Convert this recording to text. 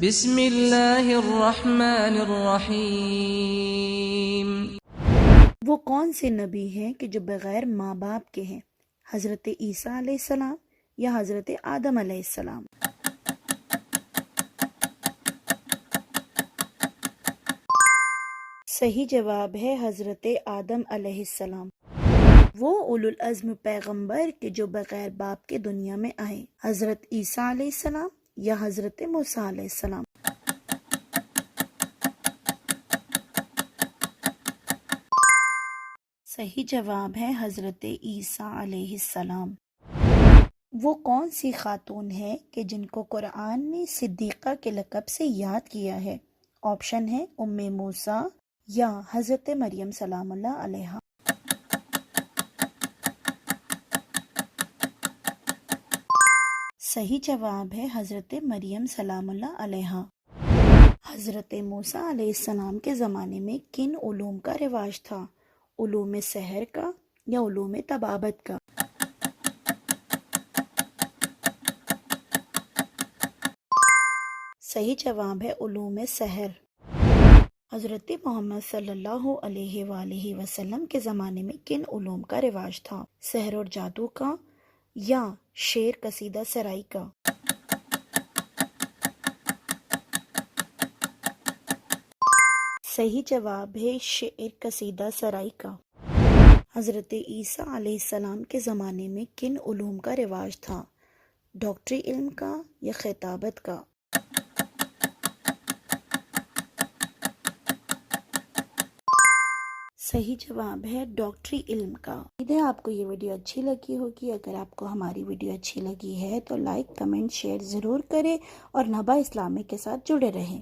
بسم اللہ الرحمن الرحیم۔ وہ کون سے نبی ہیں کہ جو بغیر ماں باپ کے ہیں؟ حضرت عیسیٰ علیہ السلام یا حضرت آدم علیہ السلام؟ صحیح جواب ہے حضرت آدم علیہ السلام۔ وہ اولو العزم پیغمبر کہ جو بغیر باپ کے دنیا میں آئے، حضرت عیسیٰ علیہ السلام یا حضرت موسیٰ علیہ السلام؟ صحیح جواب ہے حضرت عیسیٰ علیہ السلام۔ وہ کون سی خاتون ہے کہ جن کو قرآن نے صدیقہ کے لقب سے یاد کیا ہے؟ آپشن ہے ام موسیٰ یا حضرت مریم سلام اللہ علیہا۔ صحیح جواب ہے حضرت مریم سلام اللہ علیہا۔ حضرت موسیٰ علیہ السلام کے زمانے میں کن علوم کا رواج تھا؟ علوم سحر کا یا علوم طبابت کا؟ صحیح جواب ہے علوم سحر۔ حضرت محمد صلی اللہ علیہ وآلہ وسلم کے زمانے میں کن علوم کا رواج تھا؟ سحر اور جادو کا یا شعر قصیدہ سرائی کا؟ صحیح جواب ہے شعر قصیدہ سرائی کا۔ حضرت عیسیٰ علیہ السلام کے زمانے میں کن علوم کا رواج تھا؟ ڈاکٹری علم کا یا خطابت کا؟ صحیح جواب ہے ڈاکٹری علم کا۔ امید ہے آپ کو یہ ویڈیو اچھی لگی ہوگی۔ اگر آپ کو ہماری ویڈیو اچھی لگی ہے تو لائک، کمنٹ، شیئر ضرور کریں اور نبا اسلامک کے ساتھ جڑے رہیں۔